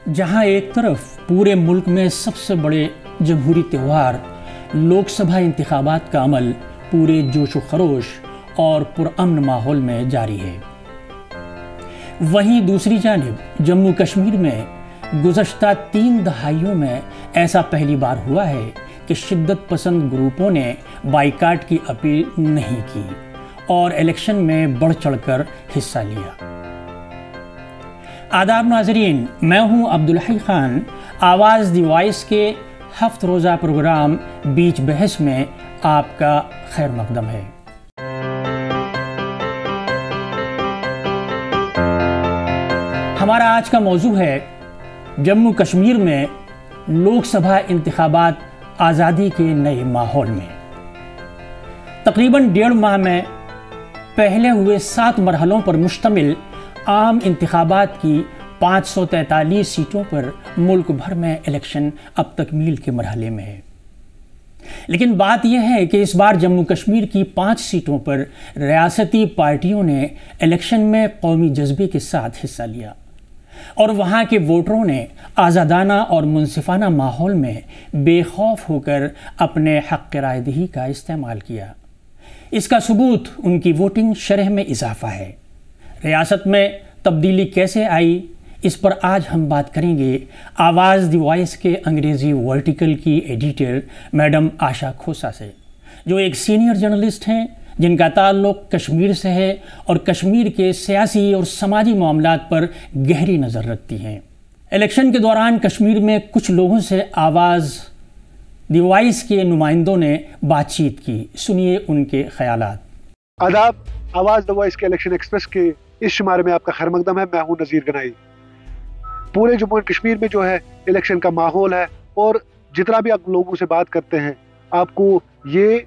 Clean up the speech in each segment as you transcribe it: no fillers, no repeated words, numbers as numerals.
जहां एक तरफ पूरे मुल्क में सबसे बड़े जमहूरी त्यौहार लोकसभा इंतखाबात का अमल पूरे जोश व खरोश और पुरअमन माहौल में जारी है, वहीं दूसरी जानिब जम्मू कश्मीर में गुज़श्ता 3 दहाइयों में ऐसा पहली बार हुआ है कि शिद्दत पसंद ग्रुपों ने बाइकाट की अपील नहीं की और इलेक्शन में बढ़ चढ़कर हिस्सा लिया। आदाब नाज़रीन, मैं हूं अब्दुल हई खान। आवाज़ द वॉइस के हफ्त रोज़ा प्रोग्राम बीच बहस में आपका खैर मकदम है। हमारा आज का मौजू है जम्मू कश्मीर में लोकसभा इंतखाबात आज़ादी के नए माहौल में। तकरीबन 1.5 माह में पहले हुए 7 मरहलों पर मुश्तमिल आम इंतखाबात की 543 सीटों पर मुल्क भर में इलेक्शन अब तकमील के मरहले में है। लेकिन बात यह है कि इस बार जम्मू कश्मीर की 5 सीटों पर रियासती पार्टियों ने इलेक्शन में कौमी जज्बे के साथ हिस्सा लिया और वहाँ के वोटरों ने आज़ादाना और मुनसिफाना माहौल में बेखौफ होकर अपने हक़ रायदही का इस्तेमाल किया। इसका सबूत उनकी वोटिंग शरह में इजाफा है। रियासत में तब्दीली कैसे आई, इस पर आज हम बात करेंगे आवाज़ द वॉइस के अंग्रेज़ी वर्टिकल की एडिटर मैडम आशा खोसा से, जो एक सीनियर जर्नलिस्ट हैं जिनका ताल्लुक़ कश्मीर से है और कश्मीर के सियासी और समाजी मामलात पर गहरी नज़र रखती हैं। इलेक्शन के दौरान कश्मीर में कुछ लोगों से आवाज़ द वॉइस के नुमाइंदों ने बातचीत की। सुनिए उनके ख़यालात। आदाब, आवाज़ द वॉइस के इलेक्शन एक्सप्रेस के इस शुमारे में आपका खैर मकदम है। मैं हूं नज़ीर गनाई। पूरे जम्मू एंड कश्मीर में जो है इलेक्शन का माहौल है और जितना भी आप लोगों से बात करते हैं आपको ये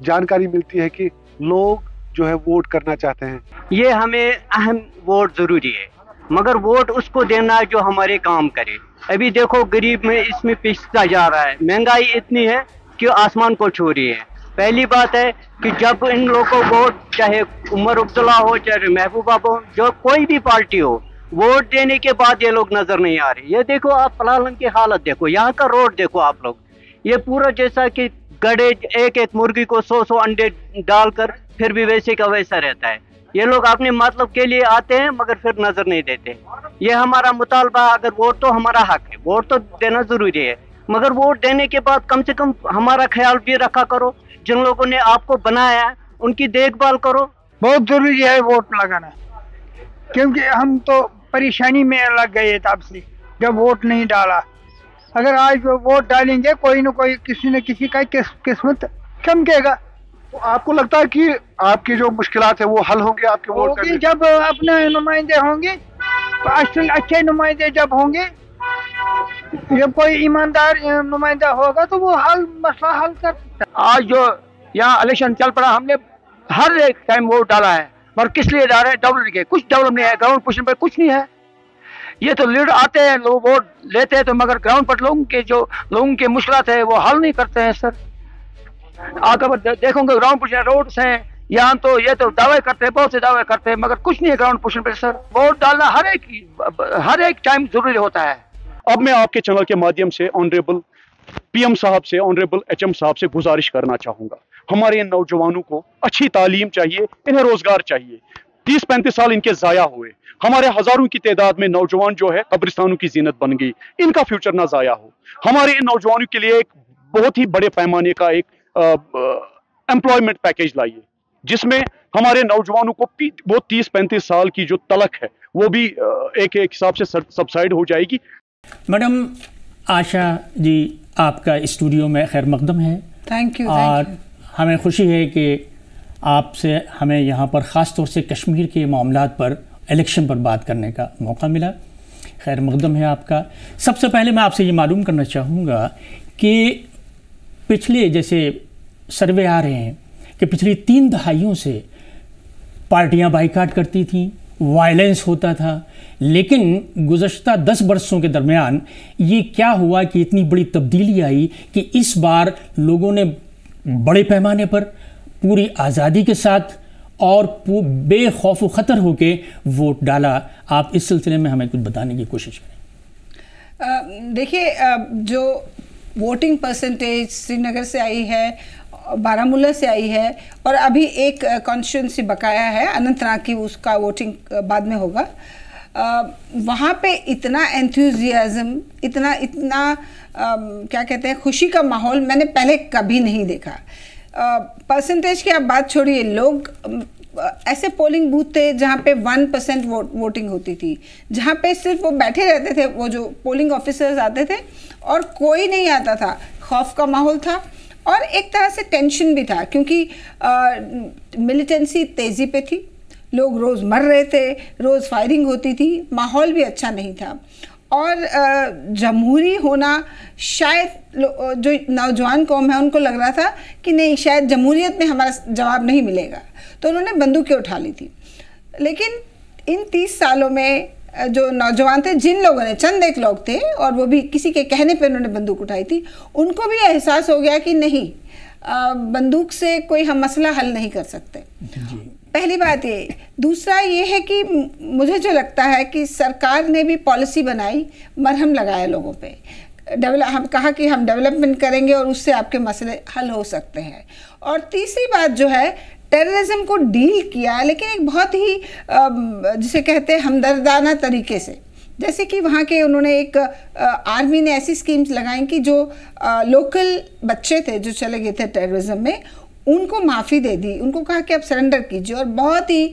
जानकारी मिलती है कि लोग जो है वोट करना चाहते हैं। ये हमें अहम वोट ज़रूरी है, मगर वोट उसको देना है जो हमारे काम करे। अभी देखो गरीब में इसमें पिछता जा रहा है, महंगाई इतनी है कि आसमान को छू रही है। पहली बात है कि जब इन लोगों को वोट, चाहे उमर अब्दुल्ला हो चाहे महबूबा हो, जो कोई भी पार्टी हो, वोट देने के बाद ये लोग नजर नहीं आ रहे। ये देखो आप पलालन की हालत देखो, यहाँ का रोड देखो आप लोग, ये पूरा जैसा कि गड़े एक मुर्गी को 100 अंडे डालकर फिर भी वैसे का वैसा रहता है। ये लोग अपने मतलब के लिए आते हैं मगर फिर नजर नहीं देते। ये हमारा मुतालबा, अगर वोट तो हमारा हक है, वोट तो देना जरूरी है, मगर वोट देने के बाद कम से कम हमारा ख्याल भी रखा करो। जिन लोगों ने आपको बनाया है उनकी देखभाल करो। बहुत जरूरी है वोट लगाना, क्योंकि हम तो परेशानी में लग गए तब से जब वोट नहीं डाला। अगर आज वोट डालेंगे कोई न कोई किसी न किसी का किस्मत चमकेगा। तो आपको लगता है कि आपकी जो मुश्किलात है वो हल होंगे आपके वोट करने? जब अपने नुमाइंदे होंगे, अच्छे नुमाइंदे जब होंगे, जब कोई ईमानदार नुमाइंदा होगा तो वो मसला हल कर सकता है। आज जो यहाँ इलेक्शन चल पड़ा, हमने हर एक टाइम वोट डाला है, मगर किस लिए डाल रहे हैं? डेवलप के कुछ डेवलप नहीं है, ग्राउंड पोजीशन पर कुछ नहीं है। ये तो लीडर आते हैं, लोग वोट लेते हैं, तो मगर ग्राउंड पर लोगों के मुश्किलात है वो हल नहीं करते हैं। सर आकर देखोगे ग्राउंड पोजीशन रोड्स हैं यहाँ, तो ये तो दावे करते हैं, बहुत से दावे करते हैं, मगर कुछ नहीं है ग्राउंड पोजीशन पर। सर वोट डालना हर एक टाइम जरूरी होता है। अब मैं आपके चैनल के माध्यम से ऑनरेबल पीएम साहब से, ऑनरेबल एचएम साहब से गुजारिश करना चाहूँगा, हमारे इन नौजवानों को अच्छी तालीम चाहिए, इन्हें रोजगार चाहिए। 30-35 साल इनके ज़ाया हुए, हमारे हज़ारों की तादाद में नौजवान जो है कब्रिस्तानों की जीनत बन गई, इनका फ्यूचर ना ज़ाया हो। हमारे इन नौजवानों के लिए एक बहुत ही बड़े पैमाने का एक एम्प्लॉयमेंट पैकेज लाइए, जिसमें हमारे नौजवानों को वो 30-35 साल की जो तलक है वो भी एक हिसाब से सबसाइड हो जाएगी। मैडम आशा जी, आपका स्टूडियो में खैर मकदम है। Thank you. और हमें खुशी है कि आपसे हमें यहाँ पर ख़ास तौर से कश्मीर के मामलात पर, इलेक्शन पर बात करने का मौका मिला। खैर मकदम है आपका। सबसे पहले मैं आपसे ये मालूम करना चाहूँगा कि पिछले, जैसे सर्वे आ रहे हैं कि पिछली 3 दहाइयों से पार्टियाँ बाइकाट करती थीं, वायलेंस होता था, लेकिन गुज़श्ता 10 बरसों के दरमियान ये क्या हुआ कि इतनी बड़ी तब्दीली आई कि इस बार लोगों ने बड़े पैमाने पर पूरी आज़ादी के साथ और बेखौफ ख़तर होकर वोट डाला। आप इस सिलसिले में हमें कुछ बताने की कोशिश करें। देखिए, जो वोटिंग परसेंटेज श्रीनगर से आई है, बारामूला से आई है, और अभी एक कॉन्स्टिट्यूंसी बकाया है अनंतनाग की, उसका वोटिंग बाद में होगा। वहाँ पे इतना एंथुजियाज्म, इतना क्या कहते हैं, खुशी का माहौल मैंने पहले कभी नहीं देखा। परसेंटेज की आप बात छोड़िए, लोग ऐसे पोलिंग बूथ थे जहाँ पे 1% वोटिंग होती थी, जहाँ पे सिर्फ वो बैठे रहते थे, वो जो पोलिंग ऑफिसर्स आते थे और कोई नहीं आता था। खौफ का माहौल था और एक तरह से टेंशन भी था, क्योंकि मिलिटेंसी तेज़ी पे थी, लोग रोज़ मर रहे थे, रोज़ फायरिंग होती थी, माहौल भी अच्छा नहीं था। और जमहूरी होना, शायद जो नौजवान कौम है उनको लग रहा था कि नहीं, शायद जमहूरियत में हमारा जवाब नहीं मिलेगा, तो उन्होंने बंदूकें उठा ली थी। लेकिन इन 30 सालों में जो नौजवान थे, जिन लोगों ने, चंद एक लोग थे और वो भी किसी के कहने पे उन्होंने बंदूक उठाई थी, उनको भी एहसास हो गया कि नहीं, बंदूक से कोई हम मसला हल नहीं कर सकते। पहली बात ये। दूसरा ये है कि मुझे जो लगता है कि सरकार ने भी पॉलिसी बनाई, मरहम लगाया लोगों पे, हम कहा कि हम डेवलपमेंट करेंगे और उससे आपके मसले हल हो सकते हैं। और तीसरी बात जो है, टेररिज्म को डील किया, लेकिन एक बहुत ही जिसे कहते हैं हमदर्दाना तरीके से। जैसे कि वहाँ के उन्होंने एक आर्मी ने ऐसी स्कीम्स लगाई कि जो लोकल बच्चे थे जो चले गए थे टेररिज्म में, उनको माफ़ी दे दी, उनको कहा कि आप सरेंडर कीजिए, और बहुत ही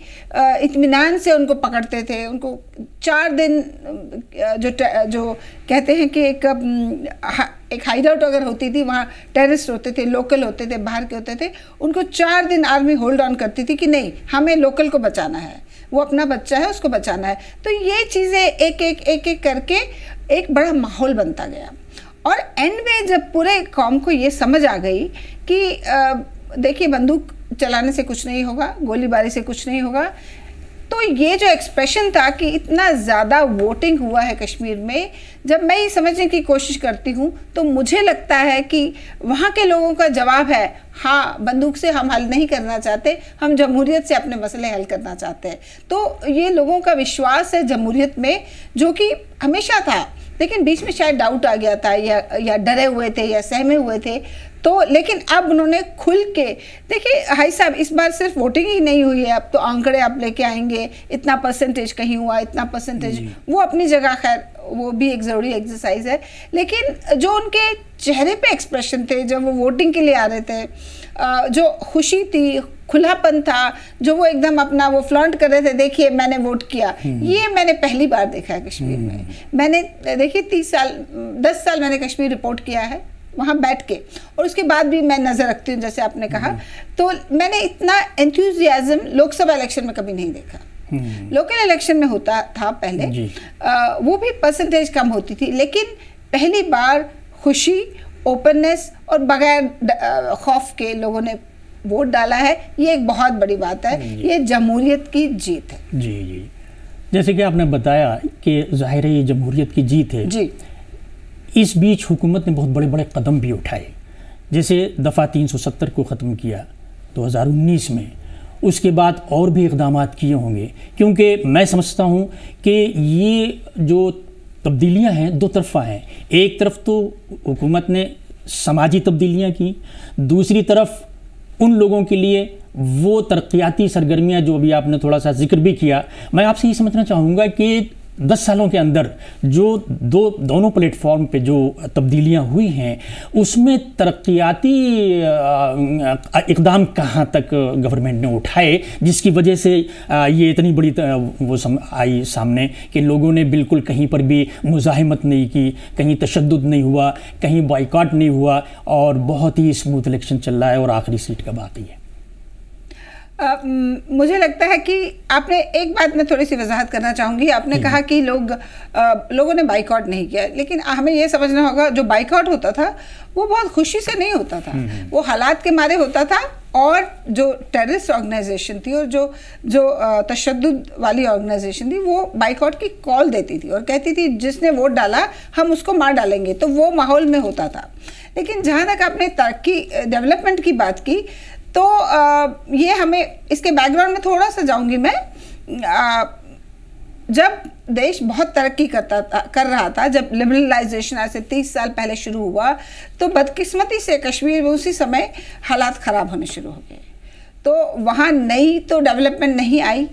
इत्मीनान से उनको पकड़ते थे। उनको 4 दिन जो कहते हैं कि एक हाइड आउट अगर होती थी, वहाँ टेररिस्ट होते थे, लोकल होते थे, बाहर के होते थे, उनको 4 दिन आर्मी होल्ड ऑन करती थी कि नहीं, हमें लोकल को बचाना है, वो अपना बच्चा है उसको बचाना है। तो ये चीज़ें एक एक करके एक बड़ा माहौल बनता गया। और एंड में जब पूरे कौम को ये समझ आ गई कि देखिए, बंदूक चलाने से कुछ नहीं होगा, गोलीबारी से कुछ नहीं होगा, तो ये जो एक्सप्रेशन था कि इतना ज़्यादा वोटिंग हुआ है कश्मीर में, जब मैं ये समझने की कोशिश करती हूँ तो मुझे लगता है कि वहाँ के लोगों का जवाब है, हाँ, बंदूक से हम हल नहीं करना चाहते, हम जमहूरियत से अपने मसले हल करना चाहते हैं। तो ये लोगों का विश्वास है जमहूरियत में, जो कि हमेशा था, लेकिन बीच में शायद डाउट आ गया था, या डरे हुए थे या सहमे हुए थे। तो लेकिन अब उन्होंने खुल के, देखिए हाई साहब, इस बार सिर्फ वोटिंग ही नहीं हुई है, अब तो आंकड़े आप लेके आएंगे, इतना परसेंटेज कहीं हुआ, इतना परसेंटेज, वो अपनी जगह, खैर वो भी एक ज़रूरी एक्सरसाइज है, लेकिन जो उनके चेहरे पे एक्सप्रेशन थे जब वो वोटिंग के लिए आ रहे थे, जो खुशी थी, खुलापन था, जो वो एकदम अपना वो फ्लॉन्ट कर रहे थे, देखिए मैंने वोट किया, ये मैंने पहली बार देखा है कश्मीर में। मैंने देखिए 10 साल मैंने कश्मीर रिपोर्ट किया है वहाँ बैठ के, और उसके बाद भी मैं नज़र रखती हूँ, जैसे आपने कहा, तो मैंने इतना एंथुजियाज्म लोकसभा इलेक्शन में कभी नहीं देखा। लोकल इलेक्शन में होता था पहले, वो भी परसेंटेज कम होती थी, लेकिन पहली बार खुशी, ओपननेस और बगैर खौफ के लोगों ने वोट डाला है। ये एक बहुत बड़ी बात है, ये जमहूरियत की जीत है। जी, जैसे कि आपने बताया कि जाहिर है ये जमहूरियत की जीत है जी। इस बीच हुकूमत ने बहुत बड़े बड़े कदम भी उठाए, जैसे दफ़ा 370 को ख़त्म किया 2019 में, उसके बाद और भी इक़दाम किए होंगे, क्योंकि मैं समझता हूँ कि ये जो तब्दीलियाँ हैं दो तरफ़ा हैं। एक तरफ तो हुकूमत ने समाजी तब्दीलियाँ की, दूसरी तरफ उन लोगों के लिए वो तरक्याती सरगर्मियाँ जो अभी आपने थोड़ा सा जिक्र भी किया। मैं आपसे ये समझना चाहूँगा कि 10 सालों के अंदर जो दोनों प्लेटफॉर्म पे जो तब्दीलियां हुई हैं, उसमें तरक्याती इक़दाम कहाँ तक गवर्नमेंट ने उठाए, जिसकी वजह से ये इतनी बड़ी आई सामने कि लोगों ने बिल्कुल कहीं पर भी मुज़ाहिमत नहीं की, कहीं तशद्दुद नहीं हुआ, कहीं बॉयकॉट नहीं हुआ, और बहुत ही स्मूथ इलेक्शन चल रहा है और आखिरी सीट का बाकी है। मुझे लगता है कि आपने एक बात मैं थोड़ी सी वजाहत करना चाहूँगी। आपने कहा कि लोगों ने बाइकआउट नहीं किया, लेकिन हमें ये समझना होगा जो बाइकआउट होता था वो बहुत खुशी से नहीं होता था, वो हालात के मारे होता था, और जो टेररिस्ट ऑर्गेनाइजेशन थी और जो तशद्दुद वाली ऑर्गेनाइजेशन थी वो बाइकआउट की कॉल देती थी और कहती थी जिसने वोट डाला हम उसको मार डालेंगे, तो वो माहौल में होता था। लेकिन जहाँ तक आपने तरक्की डेवलपमेंट की बात की, तो ये हमें इसके बैकग्राउंड में थोड़ा सा जाऊंगी मैं। जब देश बहुत तरक्की कर रहा था, जब लिबरलाइजेशन आज से 30 साल पहले शुरू हुआ, तो बदकिस्मती से कश्मीर में उसी समय हालात ख़राब होने शुरू हो गए। तो वहाँ नई तो डेवलपमेंट नहीं आई,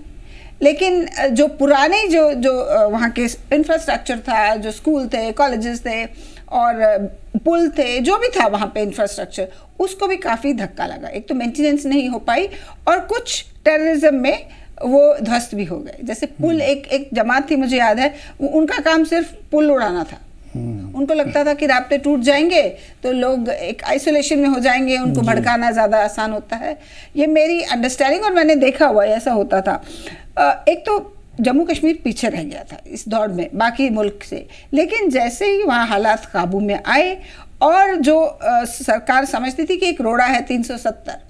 लेकिन जो पुराने जो वहाँ के इंफ्रास्ट्रक्चर था, जो स्कूल थे, कॉलेजेस थे और पुल थे, जो भी था वहाँ पे इंफ्रास्ट्रक्चर, उसको भी काफ़ी धक्का लगा। एक तो मेंटेनेंस नहीं हो पाई और कुछ टेररिज्म में वो ध्वस्त भी हो गए। जैसे पुल, एक जमात थी, मुझे याद है, उनका काम सिर्फ पुल उड़ाना था। उनको लगता था कि रास्ते टूट जाएंगे तो लोग एक आइसोलेशन में हो जाएंगे, उनको भड़काना ज़्यादा आसान होता है। ये मेरी अंडरस्टैंडिंग, और मैंने देखा हुआ ऐसा होता था। एक तो जम्मू कश्मीर पीछे रह गया था इस दौड़ में बाकी मुल्क से, लेकिन जैसे ही वहाँ हालात काबू में आए और जो सरकार समझती थी कि एक रोड़ा है 370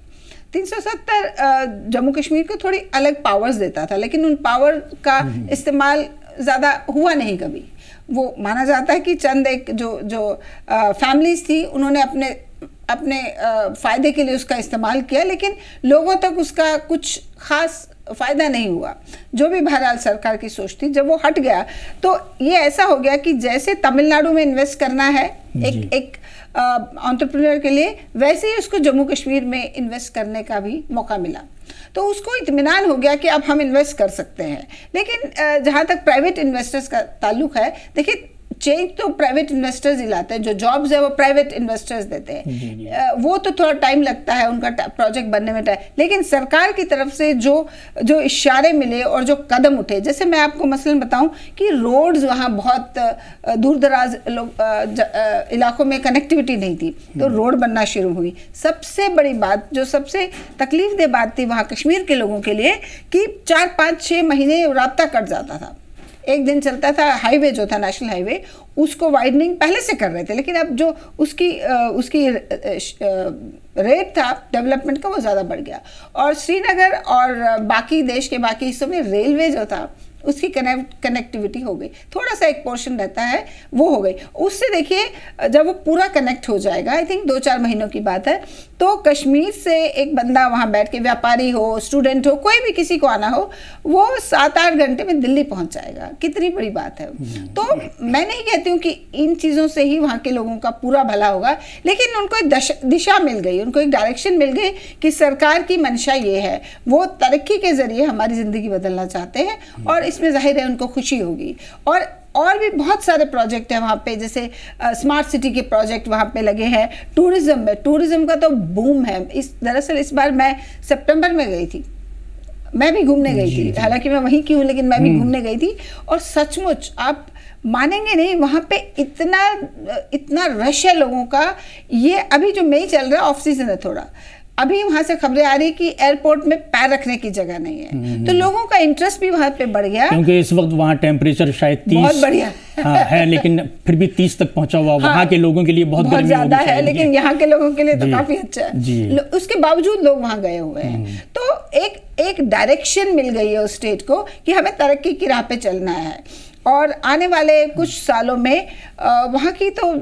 जम्मू कश्मीर को थोड़ी अलग पावर्स देता था, लेकिन उन पावर का इस्तेमाल ज़्यादा हुआ नहीं कभी। वो माना जाता है कि चंद एक जो फैमिलीज थी, उन्होंने अपने फ़ायदे के लिए उसका इस्तेमाल किया, लेकिन लोगों तक उसका कुछ ख़ास फ़ायदा नहीं हुआ। जो भी बहरहाल सरकार की सोच थी, जब वो हट गया तो ये ऐसा हो गया कि जैसे तमिलनाडु में इन्वेस्ट करना है एक एंटरप्रेन्योर के लिए, वैसे ही उसको जम्मू कश्मीर में इन्वेस्ट करने का भी मौका मिला। तो उसको इत्मीनान हो गया कि अब हम इन्वेस्ट कर सकते हैं। लेकिन जहाँ तक प्राइवेट इन्वेस्टर्स का ताल्लुक है, देखिए चेंज तो प्राइवेट इन्वेस्टर्स ही लाते हैं, जो जॉब्स है वो प्राइवेट इन्वेस्टर्स देते हैं। वो तो थोड़ा टाइम लगता है उनका प्रोजेक्ट बनने में टाइम, लेकिन सरकार की तरफ से जो इशारे मिले और जो कदम उठे, जैसे मैं आपको मसलन बताऊं कि रोड्स वहाँ बहुत दूर दराज इलाकों में कनेक्टिविटी नहीं थी, तो रोड बनना शुरू हुई। सबसे बड़ी बात, जो सबसे तकलीफ दह बात थी वहाँ कश्मीर के लोगों के लिए, कि 4, 5, 6 महीने रास्ता कट जाता था। एक दिन चलता था हाईवे, जो था नेशनल हाईवे, उसको वाइडनिंग पहले से कर रहे थे, लेकिन अब जो उसकी रेट था डेवलपमेंट का वो ज़्यादा बढ़ गया। और श्रीनगर और बाकी देश के बाकी हिस्सों में रेलवे जो था उसकी कनेक्टिविटी हो गई, थोड़ा सा एक पोर्शन रहता है वो हो गई। उससे देखिए जब वो पूरा कनेक्ट हो जाएगा, आई थिंक 2-4 महीनों की बात है, तो कश्मीर से एक बंदा वहाँ बैठ के, व्यापारी हो, स्टूडेंट हो, कोई भी किसी को आना हो, वो 7-8 घंटे में दिल्ली पहुँच जाएगा। कितनी बड़ी बात है। तो मैं नहीं कहती हूँ कि इन चीज़ों से ही वहाँ के लोगों का पूरा भला होगा, लेकिन उनको एक दिशा मिल गई, उनको एक डायरेक्शन मिल गई कि सरकार की मंशा ये है, वो तरक्की के ज़रिए हमारी ज़िंदगी बदलना चाहते हैं, और इसमें जाहिर है उनको खुशी होगी। और भी बहुत सारे प्रोजेक्ट हैं वहाँ पे, जैसे स्मार्ट सिटी के प्रोजेक्ट वहाँ पे लगे हैं। टूरिज्म का तो बूम है। दरअसल इस बार मैं सितंबर में गई थी, मैं भी घूमने गई थी, हालांकि मैं वहीं की हूँ, लेकिन मैं भी घूमने गई थी, और सचमुच आप मानेंगे नहीं, वहाँ पे इतना रश है लोगों का। ये अभी जो मई चल रहा है, ऑफ सीजन है थोड़ा, अभी वहाँ से खबरें आ रही कि एयरपोर्ट में पैर रखने की जगह नहीं है, तो लोगों का इंटरेस्ट भी वहाँ पे बढ़ गया, क्योंकि इस वक्त वहाँ टेम्परेचर शायद 30 बहुत बढ़िया है, लेकिन फिर भी 30 तक पहुँचा हुआ। वहाँ के लोगों के लिए बहुत ज़्यादा है, लेकिन यहाँ के लोगों के लिए तो काफ़ी अच्छा है। उसके बावजूद लोग वहाँ गए हुए हैं। तो एक डायरेक्शन मिल गई है उस स्टेट को कि हमें तरक्की की राह पे चलना है, और आने वाले कुछ सालों में वहाँ की तो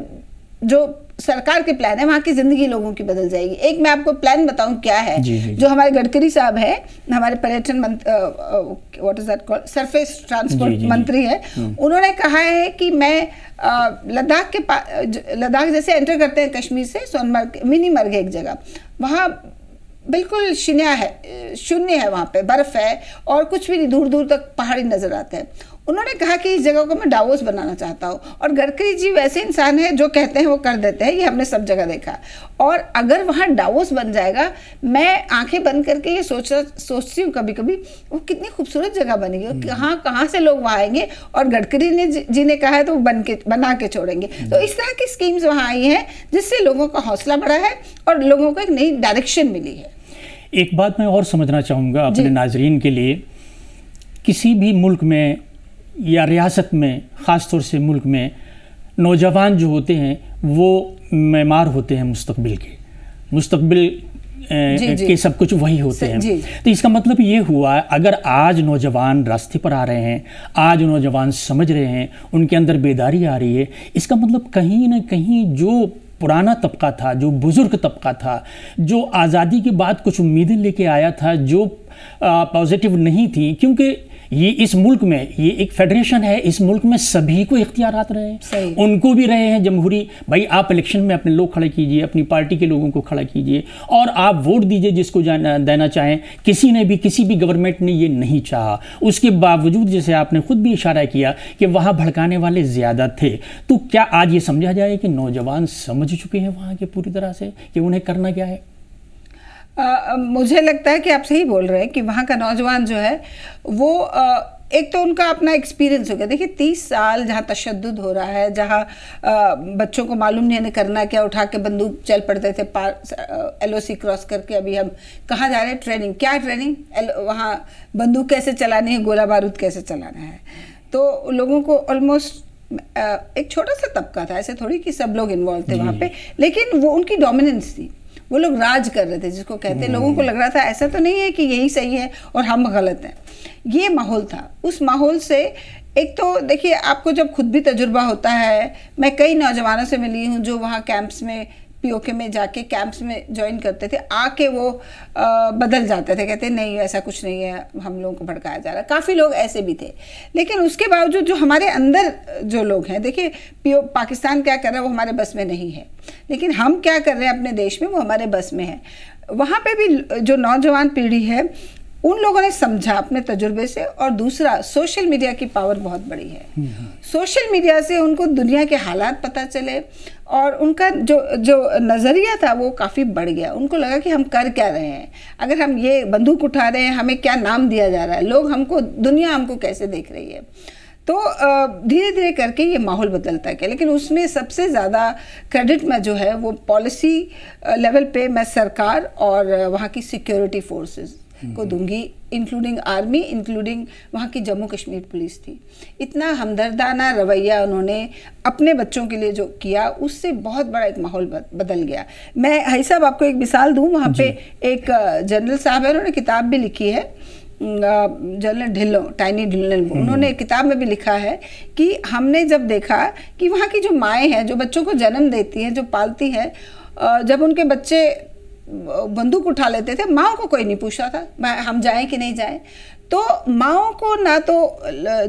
जो सरकार के प्लान है, वहाँ की जिंदगी लोगों की बदल जाएगी। एक मैं आपको प्लान बताऊं क्या है, जो हमारे गडकरी साहब है, हमारे पर्यटन what is that called, surface transport मंत्री है, उन्होंने कहा है कि मैं लद्दाख जैसे एंटर करते हैं कश्मीर से, सोनमर्ग, मिनी मर्ग है एक जगह, वहाँ बिल्कुल शून्य है, वहाँ पे बर्फ है और कुछ भी नहीं, दूर दूर तक पहाड़ी नजर आते हैं। उन्होंने कहा कि इस जगह को मैं डावोस बनाना चाहता हूँ, और गडकरी जी वैसे इंसान है, जो कहते हैं वो कर देते हैं, ये हमने सब जगह देखा। और अगर वहाँ डावोस बन जाएगा, मैं आंखें बंद करके ये सोचती हूँ कभी कभी, वो कितनी खूबसूरत जगह बनेगी, कहाँ से लोग वहाँ आएंगे, और गडकरी जी ने कहा है तो बना के छोड़ेंगे। तो इस तरह की स्कीम्स वहाँ आई हैं, जिससे लोगों का हौसला बढ़ा है और लोगों को एक नई डायरेक्शन मिली है। एक बात मैं और समझना चाहूँगा अपने नाजरीन के लिए, किसी भी मुल्क में या रियासत में, ख़ास तौर से मुल्क में, नौजवान जो होते हैं वो मेमार होते हैं मुस्तकबिल के सब कुछ वही होते हैं। तो इसका मतलब ये हुआ, अगर आज नौजवान रास्ते पर आ रहे हैं, आज नौजवान समझ रहे हैं, उनके अंदर बेदारी आ रही है, इसका मतलब कहीं ना कहीं जो पुराना तबका था, जो बुज़ुर्ग तबका था, जो आज़ादी के बाद कुछ उम्मीदें लेके आया था, जो पॉजिटिव नहीं थी, क्योंकि ये इस मुल्क में, ये एक फेडरेशन है, इस मुल्क में सभी को इख्तियारात रहे हैं, उनको भी रहे हैं जमहूरी। भाई आप इलेक्शन में अपने लोग खड़े कीजिए, अपनी पार्टी के लोगों को खड़ा कीजिए और आप वोट दीजिए जिसको देना चाहें। किसी ने भी, किसी भी गवर्नमेंट ने ये नहीं चाहा। उसके बावजूद जैसे आपने खुद भी इशारा किया कि वहाँ भड़काने वाले ज़्यादा थे। तो क्या आज ये समझा जाए कि नौजवान समझ चुके हैं वहाँ के पूरी तरह से कि उन्हें करना क्या है? मुझे लगता है कि आप सही बोल रहे हैं कि वहाँ का नौजवान जो है वो एक तो उनका अपना एक्सपीरियंस हो गया। देखिए 30 साल जहाँ तशद्दुद हो रहा है, जहाँ बच्चों को मालूम नहीं है करना क्या, उठा के बंदूक चल पड़ते थे LOC क्रॉस करके। अभी हम कहाँ जा रहे हैं? ट्रेनिंग। क्या ट्रेनिंग? वहाँ बंदूक कैसे चलानी है, गोला बारूद कैसे चलाना है। तो लोगों को ऑलमोस्ट एक छोटा सा तबका था, ऐसे थोड़ी कि सब लोग इन्वॉल्व थे वहाँ पे, लेकिन वो उनकी डोमिनेंस थी। वो लोग राज कर रहे थे, जिसको कहते हैं। लोगों को लग रहा था ऐसा तो नहीं है कि यही सही है और हम गलत हैं। ये माहौल था। उस माहौल से एक तो देखिए, आपको जब खुद भी तजुर्बा होता है, मैं कई नौजवानों से मिली हूँ जो वहाँ कैंप्स में, POK में जाके कैंप्स में ज्वाइन करते थे, आके वो बदल जाते थे, कहते नहीं ऐसा कुछ नहीं है, हम लोगों को भड़काया जा रहा है। काफ़ी लोग ऐसे भी थे। लेकिन उसके बावजूद जो हमारे अंदर जो लोग हैं, देखिए पाकिस्तान क्या कर रहा है वो हमारे बस में नहीं है, लेकिन हम क्या कर रहे हैं अपने देश में वो हमारे बस में है। वहाँ पे भी जो नौजवान पीढ़ी है उन लोगों ने समझा अपने तजुर्बे से। और दूसरा, सोशल मीडिया की पावर बहुत बड़ी है। सोशल मीडिया से उनको दुनिया के हालात पता चले और उनका जो नज़रिया था वो काफ़ी बढ़ गया। उनको लगा कि हम कर क्या रहे हैं, अगर हम ये बंदूक उठा रहे हैं हमें क्या नाम दिया जा रहा है, लोग हमको, दुनिया हमको कैसे देख रही है। तो धीरे धीरे करके ये माहौल बदलता है। लेकिन उसमें सबसे ज़्यादा क्रेडिट में जो है वो पॉलिसी लेवल पे मैं सरकार और वहाँ की सिक्योरिटी फोर्सेस को दूंगी, इंक्लूडिंग आर्मी, इंक्लूडिंग वहाँ की जम्मू कश्मीर पुलिस थी। इतना हमदर्दाना रवैया उन्होंने अपने बच्चों के लिए जो किया, उससे बहुत बड़ा एक माहौल बदल गया। मैं हाई साहब आपको एक मिसाल दूँ, वहाँ पे एक जनरल साहब है, उन्होंने किताब भी लिखी है, जनरल ढिल्लों, टाइनी ढिल्लों। उन्होंने किताब में भी लिखा है कि हमने जब देखा कि वहाँ की जो माएँ हैं, जो बच्चों को जन्म देती हैं, जो पालती हैं, जब उनके बच्चे बंदूक उठा लेते थे, माओ को कोई नहीं पूछता था हम जाएं कि नहीं जाएं। तो माओ को ना तो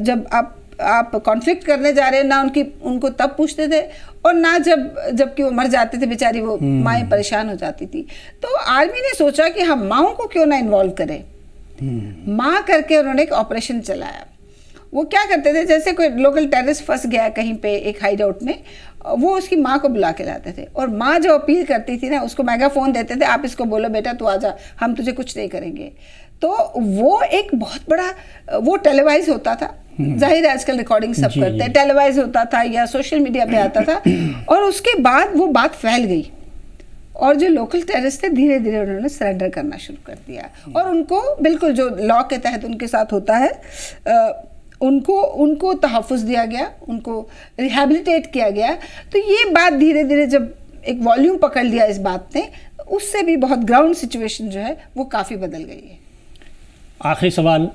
जब आप कॉन्फ्लिक्ट करने जा रहे हैं ना उनको तब पूछते थे, और ना जबकि वो मर जाते थे बेचारी, वो माएँ परेशान हो जाती थी। तो आर्मी ने सोचा कि हम माओ को क्यों ना इन्वॉल्व करें। माँ करके उन्होंने एक ऑपरेशन चलाया। वो क्या करते थे, जैसे कोई लोकल टेररिस्ट फंस गया कहीं पे एक हाइड आउट में, वो उसकी माँ को बुला के लाते थे, और माँ जो अपील करती थी ना, उसको मेगाफोन देते थे, आप इसको बोलो बेटा तू आजा, हम तुझे कुछ नहीं करेंगे। तो वो एक बहुत बड़ा, वो टेलीवाइज होता था, जाहिर है आजकल रिकॉर्डिंग सब करते हैं, टेलीवाइज होता था या सोशल मीडिया पे आता था। और उसके बाद वो बात फैल गई और जो लोकल टेररिस्ट थे धीरे धीरे उन्होंने सरेंडर करना शुरू कर दिया, और उनको बिल्कुल जो लॉ के तहत उनके साथ होता है, उनको तहफ़्फ़ुज़ दिया गया, उनको रिहैबिलिटेट किया गया। तो ये बात धीरे धीरे जब एक वॉल्यूम पकड़ लिया इस बात ने, उससे भी बहुत ग्राउंड सिचुएशन जो है वो काफ़ी बदल गई है। आखिरी सवाल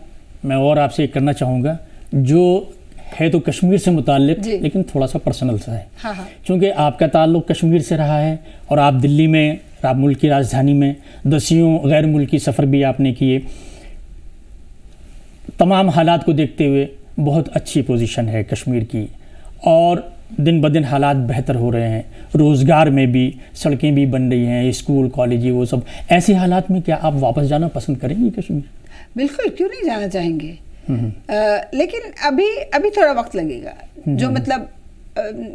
मैं और आपसे करना चाहूँगा, जो है तो कश्मीर से मुताल्लिक़ लेकिन थोड़ा सा पर्सनल सा है। हाँ। क्योंकि आपका ताल्लुक़ कश्मीर से रहा है और आप दिल्ली में, आप मुल्क की राजधानी में दसियों गैर मुल्की सफ़र भी आपने किए। तमाम हालात को देखते हुए बहुत अच्छी पोजीशन है कश्मीर की, और दिन ब दिन हालात बेहतर हो रहे हैं, रोज़गार में भी, सड़कें भी बन रही हैं, स्कूल कॉलेज वो सब। ऐसे हालात में क्या आप वापस जाना पसंद करेंगे कश्मीर? बिल्कुल, क्यों नहीं जाना चाहेंगे। लेकिन अभी थोड़ा वक्त लगेगा। जो मतलब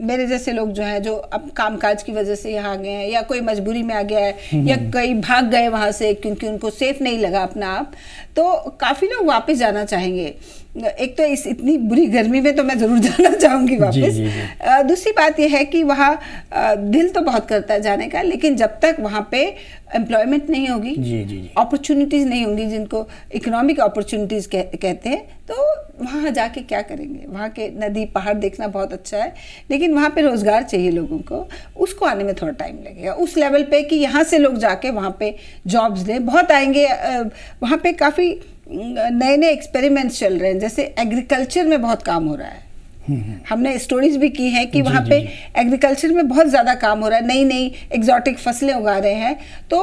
मेरे जैसे लोग जो हैं, जो अब कामकाज की वजह से यहाँ आ गए हैं, या कोई मजबूरी में आ गया है, या कई भाग गए वहाँ से क्योंकि उनको सेफ नहीं लगा अपना आप, तो काफ़ी लोग वापस जाना चाहेंगे। एक तो इस इतनी बुरी गर्मी में तो मैं ज़रूर जाना चाहूँगी वापस। दूसरी बात यह है कि वहाँ दिल तो बहुत करता है जाने का, लेकिन जब तक वहाँ पे एम्प्लॉयमेंट नहीं होगी, अपॉर्चुनिटीज़ नहीं होंगी, जिनको इकोनॉमिक अपॉर्चुनिटीज़ कहते हैं, तो वहाँ जाके क्या करेंगे। वहाँ के नदी पहाड़ देखना बहुत अच्छा है, लेकिन वहाँ पे रोज़गार चाहिए लोगों को, उसको आने में थोड़ा टाइम लगेगा उस लेवल पे कि यहाँ से लोग जाके वहाँ पे जॉब्स दें। बहुत आएंगे, वहाँ पे काफ़ी नए नए एक्सपेरिमेंट्स चल रहे हैं, जैसे एग्रीकल्चर में बहुत काम हो रहा है। हमने स्टोरीज भी की हैं कि वहाँ पे एग्रीकल्चर में बहुत ज़्यादा काम हो रहा है, नई नई एग्जॉटिक फसलें उगा रहे हैं। तो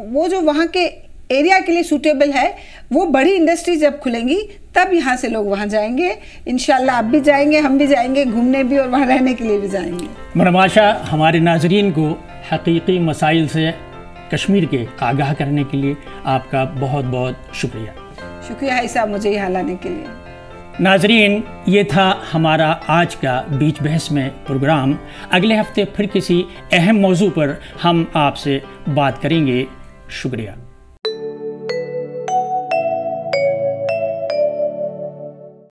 वो जो वहाँ के एरिया के लिए सूटेबल है। वो बड़ी इंडस्ट्री जब खुलेंगी तब यहाँ से लोग वहाँ जाएंगे। इंशाल्लाह आप भी जाएंगे, हम भी जाएंगे घूमने भी और वहाँ रहने के लिए भी जाएंगे। मनमाशा हमारे नाजरीन को हकीकी मसाइल से कश्मीर के आगाह करने के लिए आपका बहुत बहुत शुक्रिया। शुक्रिया है साहब मुझे यहाँ लाने के लिए। नाजरीन, ये था हमारा आज का बीच बहस में प्रोग्राम। अगले हफ्ते फिर किसी अहम मौजू पर हम आपसे बात करेंगे। शुक्रिया।